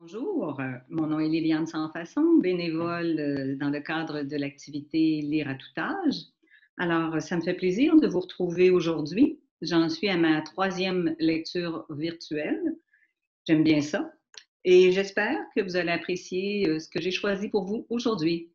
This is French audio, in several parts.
Bonjour, mon nom est Liliane Sans-Façon, bénévole dans le cadre de l'activité Lire à tout âge. Alors, ça me fait plaisir de vous retrouver aujourd'hui. J'en suis à ma troisième lecture virtuelle. J'aime bien ça et j'espère que vous allez apprécier ce que j'ai choisi pour vous aujourd'hui.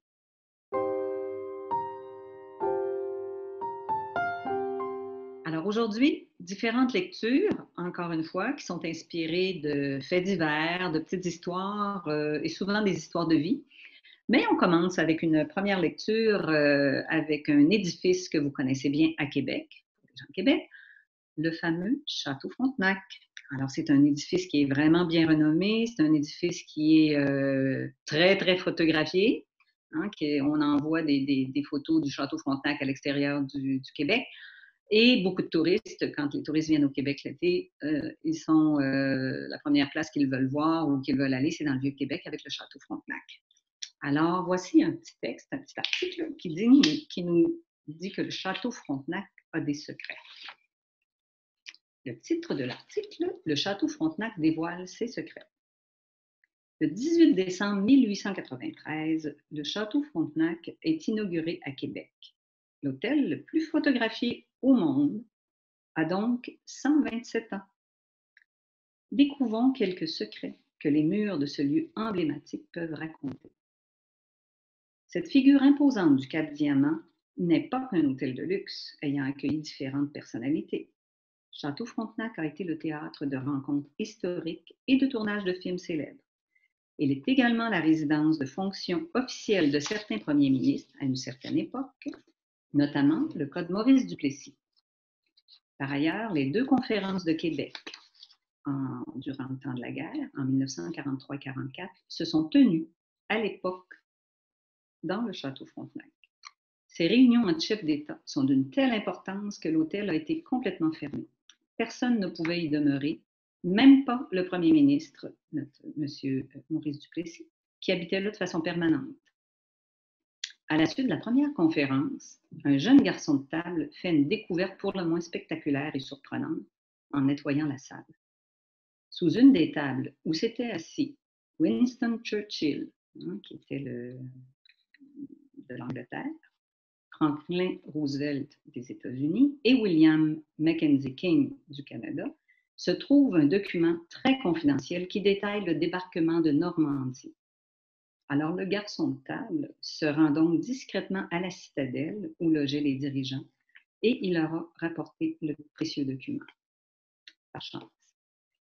Alors aujourd'hui, différentes lectures, encore une fois, qui sont inspirées de faits divers, de petites histoires et souvent des histoires de vie. Mais on commence avec une première lecture avec un édifice que vous connaissez bien à Québec, pour les gens de Québec, le fameux Château Frontenac. Alors, c'est un édifice qui est vraiment bien renommé, c'est un édifice qui est très, très photographié. Hein, on en voit des photos du Château Frontenac à l'extérieur du Québec. Et beaucoup de touristes, quand les touristes viennent au Québec l'été, ils sont la première place qu'ils veulent voir ou qu'ils veulent aller, c'est dans le Vieux-Québec avec le Château Frontenac. Alors, voici un petit texte, un petit article qui nous dit que le Château Frontenac a des secrets. Le titre de l'article, Le Château Frontenac dévoile ses secrets. Le 18 décembre 1893, le Château Frontenac est inauguré à Québec. L'hôtel le plus photographié au monde a donc 127 ans. Découvrons quelques secrets que les murs de ce lieu emblématique peuvent raconter. Cette figure imposante du Cap Diamant n'est pas un hôtel de luxe ayant accueilli différentes personnalités. Château Frontenac a été le théâtre de rencontres historiques et de tournages de films célèbres. Il est également la résidence de fonctions officielles de certains premiers ministres à une certaine époque, notamment le cas de Maurice Duplessis. Par ailleurs, les deux conférences de Québec durant le temps de la guerre, en 1943-44, se sont tenues à l'époque dans le Château Frontenac. Ces réunions entre chefs d'État sont d'une telle importance que l'hôtel a été complètement fermé. Personne ne pouvait y demeurer, même pas le premier ministre, M. Maurice Duplessis, qui habitait là de façon permanente. À la suite de la première conférence, un jeune garçon de table fait une découverte pour le moins spectaculaire et surprenante en nettoyant la salle. Sous une des tables où s'étaient assis Winston Churchill, qui était de l'Angleterre, Franklin Roosevelt des États-Unis et William Mackenzie King du Canada, se trouve un document très confidentiel qui détaille le débarquement de Normandie. Alors le garçon de table se rend donc discrètement à la citadelle où logeaient les dirigeants et il leur a rapporté le précieux document. Par chance.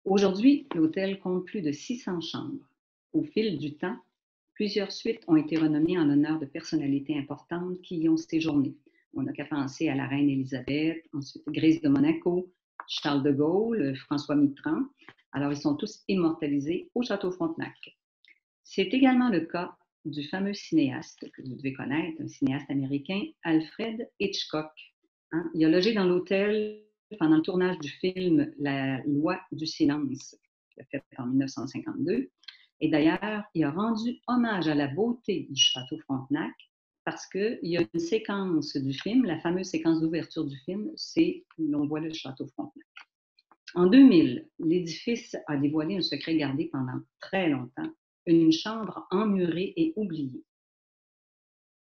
Aujourd'hui, l'hôtel compte plus de 600 chambres. Au fil du temps, plusieurs suites ont été renommées en l'honneur de personnalités importantes qui y ont séjourné. On n'a qu'à penser à la reine Élisabeth, ensuite Grace de Monaco, Charles de Gaulle, François Mitterrand. Alors, ils sont tous immortalisés au Château Frontenac. C'est également le cas du fameux cinéaste que vous devez connaître, un cinéaste américain, Alfred Hitchcock. Il a logé dans l'hôtel pendant le tournage du film La loi du silence, qu'il a fait en 1952. Et d'ailleurs, il a rendu hommage à la beauté du Château Frontenac parce qu'il y a une séquence du film, la fameuse séquence d'ouverture du film, c'est l'on voit le Château Frontenac. En 2000, l'édifice a dévoilé un secret gardé pendant très longtemps, une chambre emmurée et oubliée.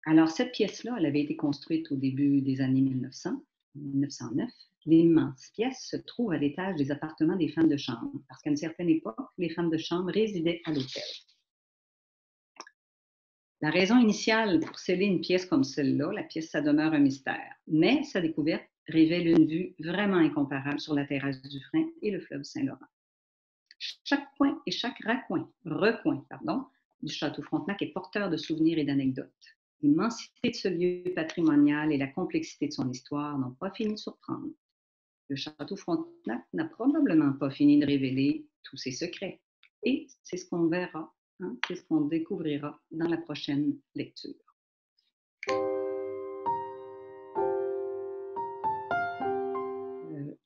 Alors, cette pièce-là, elle avait été construite au début des années 1909. L'immense pièce se trouve à l'étage des appartements des femmes de chambre, parce qu'à une certaine époque, les femmes de chambre résidaient à l'hôtel. La raison initiale pour sceller une pièce comme celle-là, la pièce, ça demeure un mystère, mais sa découverte révèle une vue vraiment incomparable sur la terrasse du Frein et le fleuve Saint-Laurent. Chaque coin et chaque recoin du Château Frontenac est porteur de souvenirs et d'anecdotes. L'immensité de ce lieu patrimonial et la complexité de son histoire n'ont pas fini de surprendre. Le Château Frontenac n'a probablement pas fini de révéler tous ses secrets. Et c'est ce qu'on verra, c'est ce qu'on découvrira dans la prochaine lecture.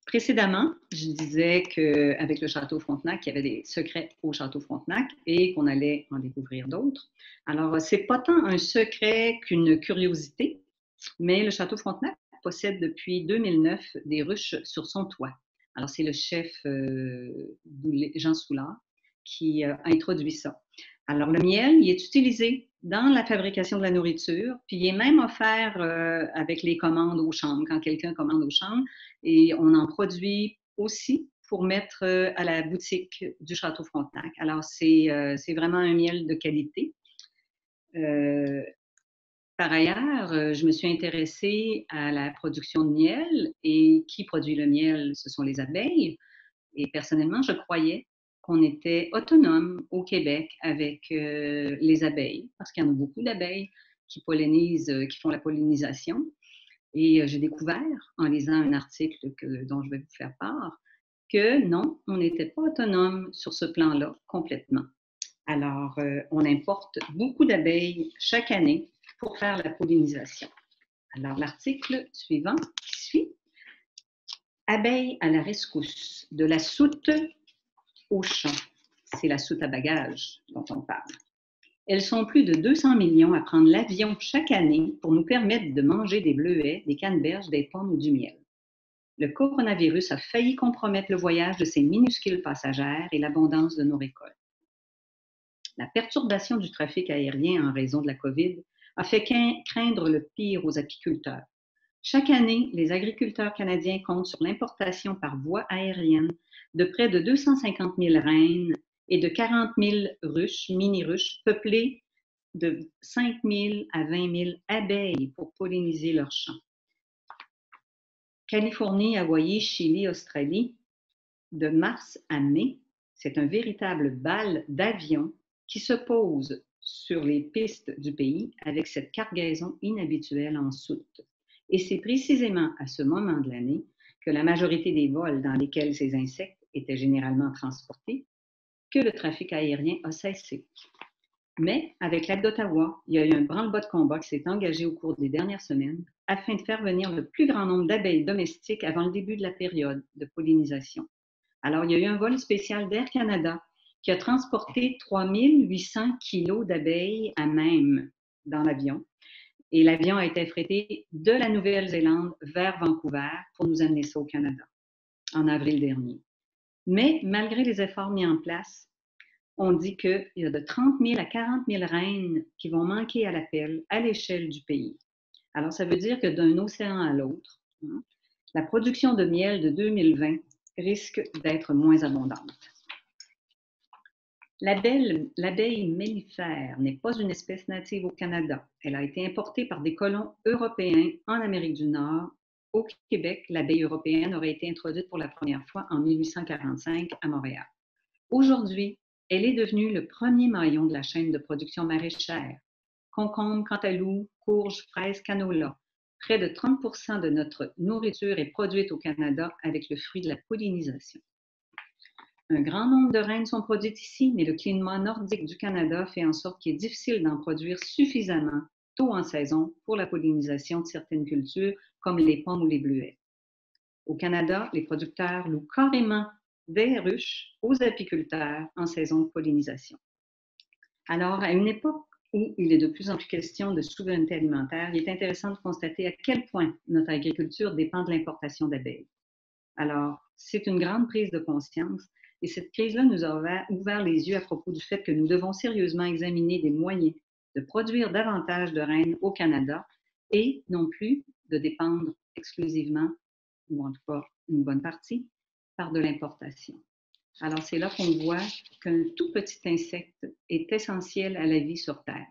Précédemment, je disais qu'avec le Château Frontenac, il y avait des secrets au Château Frontenac et qu'on allait en découvrir d'autres. Alors, c'est pas tant un secret qu'une curiosité, mais le Château Frontenac possède depuis 2009 des ruches sur son toit. Alors, c'est le chef Jean Soulard qui a introduit ça. Alors, le miel, il est utilisé dans la fabrication de la nourriture, puis il est même offert avec les commandes aux chambres, quand quelqu'un commande aux chambres, et on en produit aussi pour mettre à la boutique du Château Frontenac. Alors, c'est vraiment un miel de qualité. Par ailleurs, je me suis intéressée à la production de miel et qui produit le miel? Ce sont les abeilles. Et personnellement, je croyais qu'on était autonome au Québec avec les abeilles, parce qu'il y en a beaucoup d'abeilles qui pollinisent, qui font la pollinisation. Et j'ai découvert, en lisant un article dont je vais vous faire part, que non, on n'était pas autonome sur ce plan-là complètement. Alors, on importe beaucoup d'abeilles chaque année pour faire la pollinisation. Alors, l'article suivant qui suit. Abeilles à la rescousse, de la soute au champ. C'est la soute à bagages dont on parle. Elles sont plus de 200 millions à prendre l'avion chaque année pour nous permettre de manger des bleuets, des canneberges, des pommes ou du miel. Le coronavirus a failli compromettre le voyage de ces minuscules passagères et l'abondance de nos récoltes. La perturbation du trafic aérien en raison de la COVID a fait craindre le pire aux apiculteurs. Chaque année, les agriculteurs canadiens comptent sur l'importation par voie aérienne de près de 250 000 reines et de 40 000 ruches, mini-ruches, peuplées de 5 000 à 20 000 abeilles pour polliniser leurs champs. Californie, Hawaï, Chili, Australie, de mars à mai, c'est un véritable bal d'avions qui se pose sur les pistes du pays avec cette cargaison inhabituelle en soute. Et c'est précisément à ce moment de l'année que la majorité des vols dans lesquels ces insectes étaient généralement transportés, que le trafic aérien a cessé. Mais avec l'aide d'Ottawa, il y a eu un branle-bas de combat qui s'est engagé au cours des dernières semaines afin de faire venir le plus grand nombre d'abeilles domestiques avant le début de la période de pollinisation. Alors, il y a eu un vol spécial d'Air Canada qui a transporté 3800 kilos d'abeilles à même dans l'avion. Et l'avion a été affrété de la Nouvelle-Zélande vers Vancouver pour nous amener ça au Canada en avril dernier. Mais malgré les efforts mis en place, on dit qu'il y a de 30 000 à 40 000 reines qui vont manquer à l'appel à l'échelle du pays. Alors, ça veut dire que d'un océan à l'autre, la production de miel de 2020 risque d'être moins abondante. L'abeille mellifère n'est pas une espèce native au Canada. Elle a été importée par des colons européens en Amérique du Nord. Au Québec, l'abeille européenne aurait été introduite pour la première fois en 1845 à Montréal. Aujourd'hui, elle est devenue le premier maillon de la chaîne de production maraîchère. Concombre, cantaloupe, courge, fraises, canola. Près de 30 % de notre nourriture est produite au Canada avec le fruit de la pollinisation. Un grand nombre de reines sont produites ici, mais le climat nordique du Canada fait en sorte qu'il est difficile d'en produire suffisamment tôt en saison pour la pollinisation de certaines cultures, comme les pommes ou les bleuets. Au Canada, les producteurs louent carrément des ruches aux apiculteurs en saison de pollinisation. Alors, à une époque où il est de plus en plus question de souveraineté alimentaire, il est intéressant de constater à quel point notre agriculture dépend de l'importation d'abeilles. Alors, c'est une grande prise de conscience et cette crise-là nous a ouvert les yeux à propos du fait que nous devons sérieusement examiner des moyens de produire davantage de reines au Canada et non plus de dépendre exclusivement, ou en tout cas une bonne partie, par de l'importation. Alors, c'est là qu'on voit qu'un tout petit insecte est essentiel à la vie sur Terre.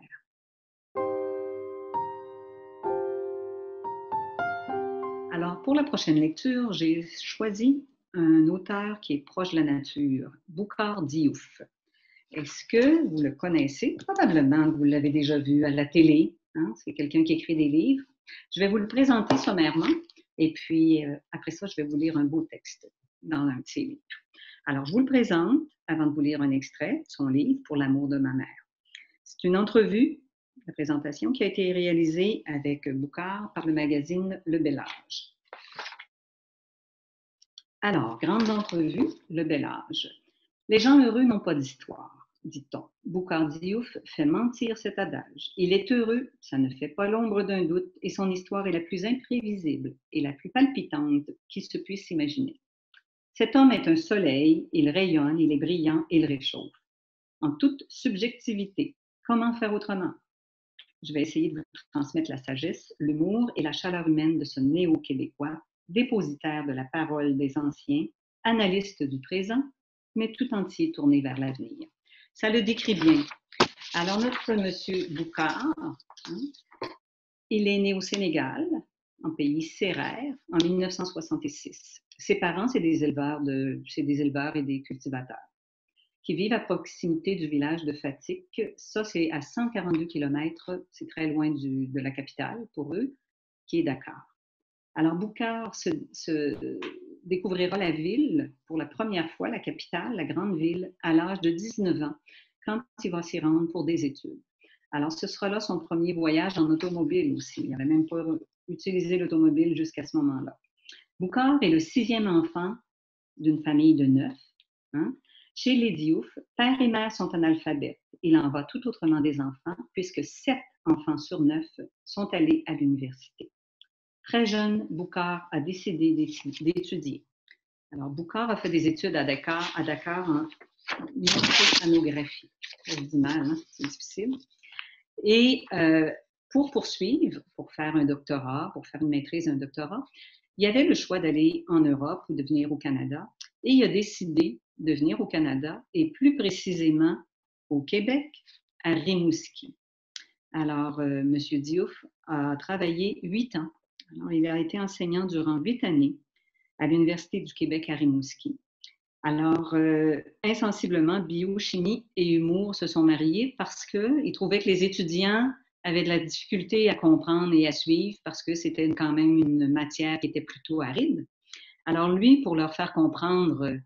Alors, pour la prochaine lecture, j'ai choisi un auteur qui est proche de la nature, Boukhar Diouf. Est-ce que vous le connaissez? Probablement que vous l'avez déjà vu à la télé. Hein? C'est quelqu'un qui écrit des livres. Je vais vous le présenter sommairement et puis après ça, je vais vous lire un beau texte dans un de ses livres. Alors, je vous le présente avant de vous lire un extrait de son livre « Pour l'amour de ma mère ». C'est une entrevue, la présentation, qui a été réalisée avec Boukhar par le magazine Le Bel Âge. Alors, grande entrevue, Le Bel Âge. Les gens heureux n'ont pas d'histoire, dit-on. Boukhar Diouf fait mentir cet adage. Il est heureux, ça ne fait pas l'ombre d'un doute, et son histoire est la plus imprévisible et la plus palpitante qui se puisse imaginer. Cet homme est un soleil, il rayonne, il est brillant, il réchauffe. en toute subjectivité. Comment faire autrement? Je vais essayer de vous transmettre la sagesse, l'humour et la chaleur humaine de ce néo-québécois, dépositaire de la parole des anciens, analyste du présent, mais tout entier tourné vers l'avenir. Ça le décrit bien. Alors, notre monsieur Boucard, hein, il est né au Sénégal, en pays sérère, en 1966. Ses parents, c'est des éleveurs et des cultivateurs qui vivent à proximité du village de Fatick. Ça, c'est à 142 km, c'est très loin de la capitale pour eux, qui est Dakar. Alors, Boucard découvrira la ville pour la première fois, la capitale, la grande ville, à l'âge de 19 ans, quand il va s'y rendre pour des études. Alors, ce sera là son premier voyage en automobile aussi. Il n'avait même pas utilisé l'automobile jusqu'à ce moment-là. Boucard est le 6e enfant d'une famille de 9. Hein? Chez les Diouf, père et mère sont analphabètes. Il en va tout autrement des enfants, puisque 7 enfants sur 9 sont allés à l'université. Très jeune, Boucard a décidé d'étudier. Alors, Boucard a fait des études à Dakar en microanographie. Je dis mal, hein? C'est difficile. Et pour poursuivre, pour faire un doctorat, pour faire une maîtrise et un doctorat, il y avait le choix d'aller en Europe ou de venir au Canada. Et il a décidé de venir au Canada et plus précisément au Québec, à Rimouski. Alors, M. Diouf a travaillé 8 ans. Alors, il a été enseignant durant 8 années à l'Université du Québec à Rimouski. Alors, insensiblement, biochimie et humour se sont mariés parce qu'il trouvait que les étudiants avaient de la difficulté à comprendre et à suivre parce que c'était quand même une matière qui était plutôt aride. Alors lui, pour leur faire comprendre,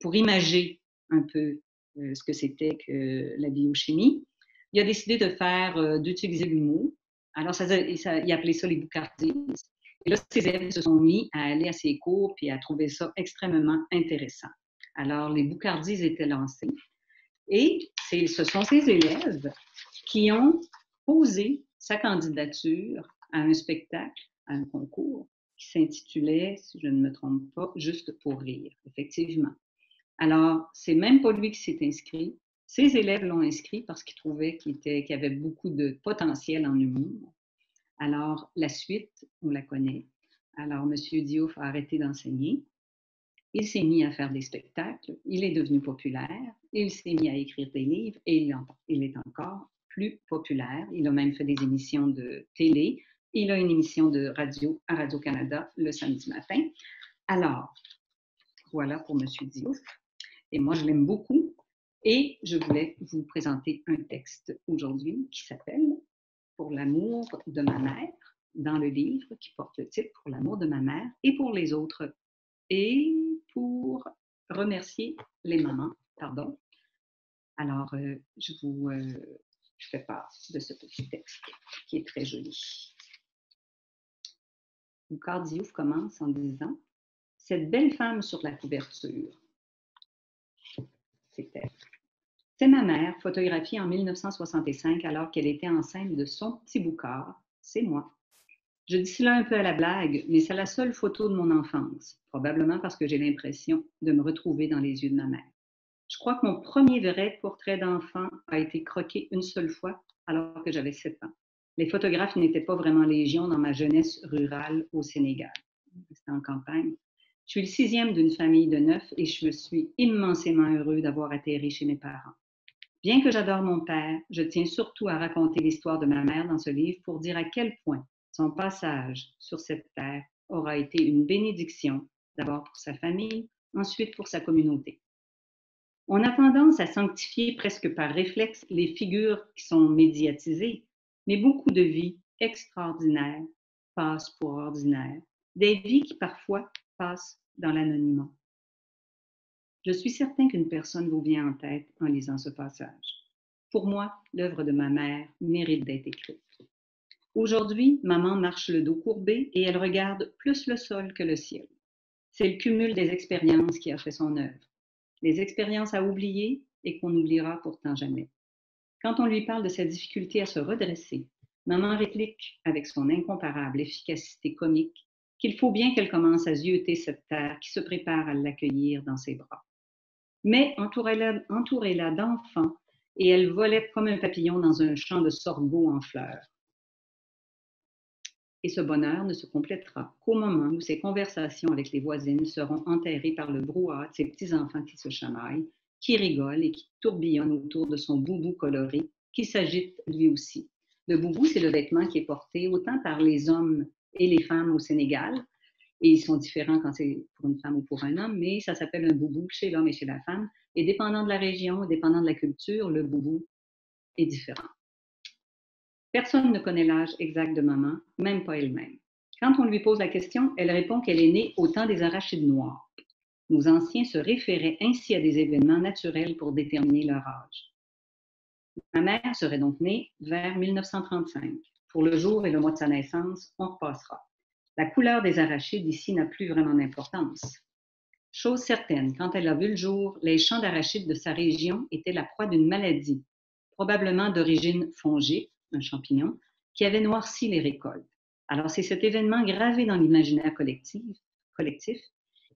pour imager un peu ce que c'était que la biochimie, il a décidé d'utiliser l'humour. Alors, il appelait ça les boucardises. Et là, ses élèves se sont mis à aller à ses cours et à trouver ça extrêmement intéressant. Alors, les boucardises étaient lancées. Et ce sont ces élèves qui ont posé sa candidature à un spectacle, à un concours, qui s'intitulait, si je ne me trompe pas, Juste pour rire, effectivement. Alors, c'est même pas lui qui s'est inscrit. Ses élèves l'ont inscrit parce qu'ils trouvaient qu'il y avait beaucoup de potentiel en humour. Alors, la suite, on la connaît. Alors, M. Diouf a arrêté d'enseigner. Il s'est mis à faire des spectacles. Il est devenu populaire. Il s'est mis à écrire des livres et il est encore plus populaire. Il a même fait des émissions de télé. Il a une émission de radio à Radio-Canada le samedi matin. Alors, voilà pour M. Diouf. Et moi, je l'aime beaucoup. Et je voulais vous présenter un texte aujourd'hui qui s'appelle « Pour l'amour de ma mère » dans le livre qui porte le titre « Pour l'amour de ma mère » et pour les autres. Et pour remercier les mamans, pardon. Alors, je vous fais part de ce petit texte qui est très joli. Boucard Diouf commence en disant « Cette belle femme sur la couverture, c'est elle. C'est ma mère, photographiée en 1965 alors qu'elle était enceinte de son petit Boucard. C'est moi. Je dis cela un peu à la blague, mais c'est la seule photo de mon enfance, probablement parce que j'ai l'impression de me retrouver dans les yeux de ma mère. Je crois que mon premier vrai portrait d'enfant a été croqué une seule fois alors que j'avais 7 ans. Les photographes n'étaient pas vraiment légion dans ma jeunesse rurale au Sénégal. C'était en campagne. Je suis le 6e d'une famille de 9 et je suis immensément heureux d'avoir atterri chez mes parents. Bien que j'adore mon père, je tiens surtout à raconter l'histoire de ma mère dans ce livre pour dire à quel point son passage sur cette terre aura été une bénédiction, d'abord pour sa famille, ensuite pour sa communauté. On a tendance à sanctifier presque par réflexe les figures qui sont médiatisées, mais beaucoup de vies extraordinaires passent pour ordinaires, des vies qui parfois passent dans l'anonymat. Je suis certain qu'une personne vous vient en tête en lisant ce passage. Pour moi, l'œuvre de ma mère mérite d'être écrite. Aujourd'hui, maman marche le dos courbé et elle regarde plus le sol que le ciel. C'est le cumul des expériences qui a fait son œuvre. Les expériences à oublier et qu'on n'oubliera pourtant jamais. Quand on lui parle de sa difficulté à se redresser, maman réplique avec son incomparable efficacité comique qu'il faut bien qu'elle commence à zioter cette terre qui se prépare à l'accueillir dans ses bras. Mais entourez-la d'enfants et elle volait comme un papillon dans un champ de sorgho en fleurs. Et ce bonheur ne se complétera qu'au moment où ses conversations avec les voisines seront enterrées par le brouhaha de ses petits-enfants qui se chamaillent, qui rigolent et qui tourbillonnent autour de son boubou coloré, qui s'agite lui aussi. Le boubou, c'est le vêtement qui est porté autant par les hommes et les femmes au Sénégal, et ils sont différents quand c'est pour une femme ou pour un homme, mais ça s'appelle un boubou chez l'homme et chez la femme, et dépendant de la région, dépendant de la culture, le boubou est différent. Personne ne connaît l'âge exact de maman, même pas elle-même. Quand on lui pose la question, elle répond qu'elle est née au temps des arachides noirs. Nos anciens se référaient ainsi à des événements naturels pour déterminer leur âge. Ma mère serait donc née vers 1935. Pour le jour et le mois de sa naissance, on repassera. La couleur des arachides ici n'a plus vraiment d'importance. Chose certaine, quand elle a vu le jour, les champs d'arachides de sa région étaient la proie d'une maladie, probablement d'origine fongique, un champignon, qui avait noirci les récoltes. Alors, c'est cet événement gravé dans l'imaginaire collectif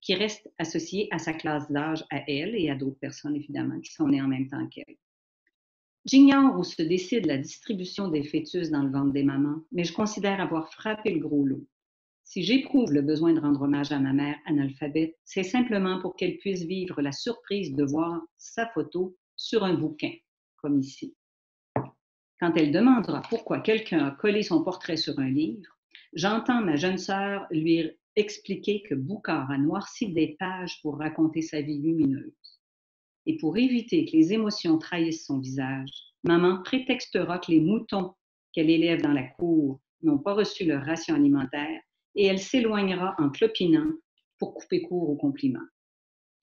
qui reste associé à sa classe d'âge, à elle et à d'autres personnes, évidemment, qui sont nées en même temps qu'elle. J'ignore où se décide la distribution des fœtus dans le ventre des mamans, mais je considère avoir frappé le gros lot. Si j'éprouve le besoin de rendre hommage à ma mère analphabète, c'est simplement pour qu'elle puisse vivre la surprise de voir sa photo sur un bouquin, comme ici. Quand elle demandera pourquoi quelqu'un a collé son portrait sur un livre, j'entends ma jeune sœur lui expliquer que Boucard a noirci des pages pour raconter sa vie lumineuse. Et pour éviter que les émotions trahissent son visage, maman prétextera que les moutons qu'elle élève dans la cour n'ont pas reçu leur ration alimentaire et elle s'éloignera en clopinant pour couper court aux compliments.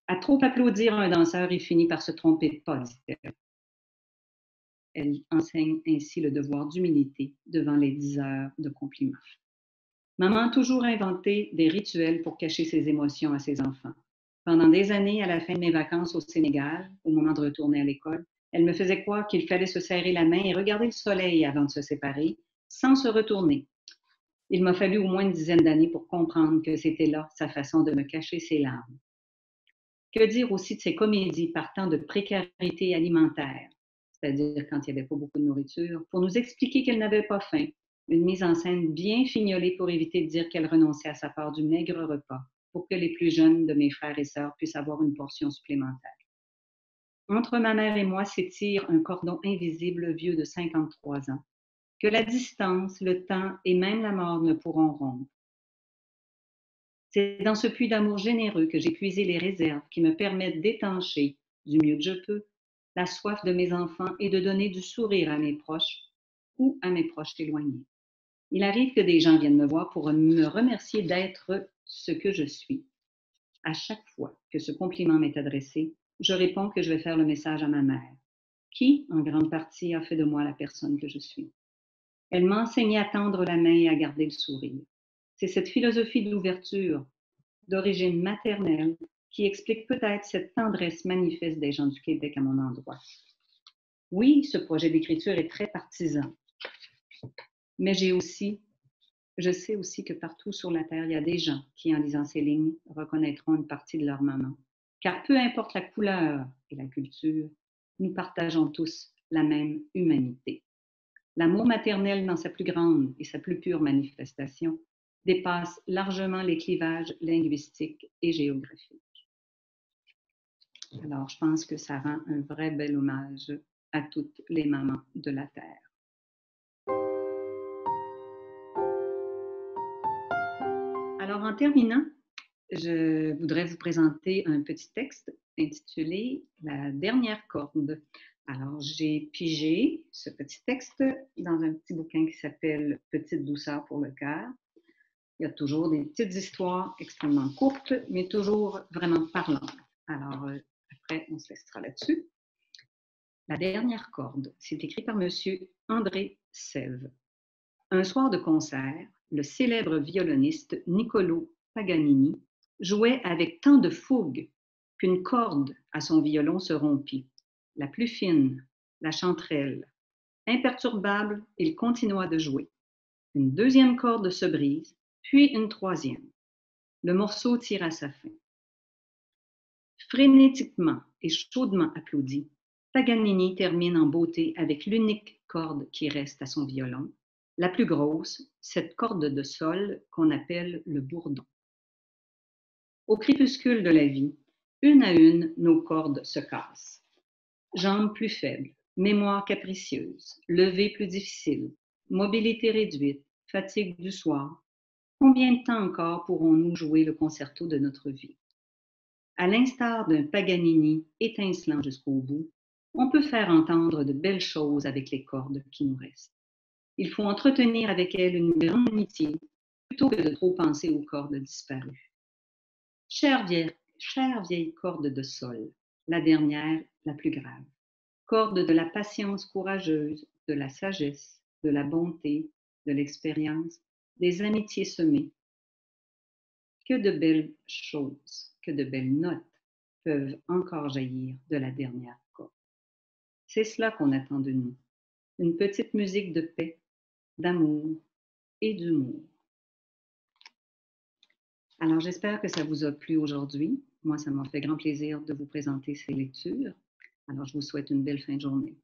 À trop applaudir un danseur, il finit par se tromper de pas, dit-elle. Elle enseigne ainsi le devoir d'humilité devant les diseurs de compliments. Maman a toujours inventé des rituels pour cacher ses émotions à ses enfants. Pendant des années, à la fin de mes vacances au Sénégal, au moment de retourner à l'école, elle me faisait croire qu'il fallait se serrer la main et regarder le soleil avant de se séparer, sans se retourner. Il m'a fallu au moins une dizaine d'années pour comprendre que c'était là sa façon de me cacher ses larmes. Que dire aussi de ces comédies partant de précarité alimentaire, c'est-à-dire quand il n'y avait pas beaucoup de nourriture, pour nous expliquer qu'elle n'avait pas faim, une mise en scène bien fignolée pour éviter de dire qu'elle renonçait à sa part du maigre repas, pour que les plus jeunes de mes frères et sœurs puissent avoir une portion supplémentaire. Entre ma mère et moi s'étire un cordon invisible vieux de 53 ans, que la distance, le temps et même la mort ne pourront rompre. C'est dans ce puits d'amour généreux que j'ai puisé les réserves qui me permettent d'étancher, du mieux que je peux, la soif de mes enfants et de donner du sourire à mes proches ou à mes proches éloignés. Il arrive que des gens viennent me voir pour me remercier d'être ce que je suis. À chaque fois que ce compliment m'est adressé, je réponds que je vais faire le message à ma mère, qui, en grande partie, a fait de moi la personne que je suis. Elle m'a enseigné à tendre la main et à garder le sourire. C'est cette philosophie de l'ouverture, d'origine maternelle, qui explique peut-être cette tendresse manifeste des gens du Québec à mon endroit. Oui, ce projet d'écriture est très partisan, mais je sais aussi que partout sur la Terre, il y a des gens qui, en lisant ces lignes, reconnaîtront une partie de leur maman. Car peu importe la couleur et la culture, nous partageons tous la même humanité. L'amour maternel dans sa plus grande et sa plus pure manifestation dépasse largement les clivages linguistiques et géographiques. Alors, je pense que ça rend un vrai bel hommage à toutes les mamans de la Terre. Alors, en terminant, je voudrais vous présenter un petit texte intitulé La dernière corde. Alors, j'ai pigé ce petit texte dans un petit bouquin qui s'appelle Petite douceur pour le cœur. Il y a toujours des petites histoires extrêmement courtes, mais toujours vraiment parlantes. Alors, après, on se laissera là-dessus. La dernière corde, c'est écrit par M. André Sève. Un soir de concert, le célèbre violoniste Niccolo Paganini jouait avec tant de fougue qu'une corde à son violon se rompit, la plus fine, la chanterelle. Imperturbable, il continua de jouer. Une deuxième corde se brise, puis une troisième. Le morceau tire à sa fin. Frénétiquement et chaudement applaudi, Paganini termine en beauté avec l'unique corde qui reste à son violon, la plus grosse, cette corde de sol qu'on appelle le bourdon. Au crépuscule de la vie, une à une, nos cordes se cassent. Jambes plus faibles, mémoire capricieuse, levée plus difficile, mobilité réduite, fatigue du soir. Combien de temps encore pourrons-nous jouer le concerto de notre vie? À l'instar d'un Paganini étincelant jusqu'au bout, on peut faire entendre de belles choses avec les cordes qui nous restent. Il faut entretenir avec elles une grande amitié plutôt que de trop penser aux cordes disparues. Chère vieille corde de sol, la dernière, la plus grave, corde de la patience courageuse, de la sagesse, de la bonté, de l'expérience, des amitiés semées. Que de belles choses, que de belles notes peuvent encore jaillir de la dernière corde. C'est cela qu'on attend de nous, une petite musique de paix, d'amour et d'humour. Alors, j'espère que ça vous a plu aujourd'hui. Moi, ça m'a fait grand plaisir de vous présenter ces lectures. Alors, je vous souhaite une belle fin de journée.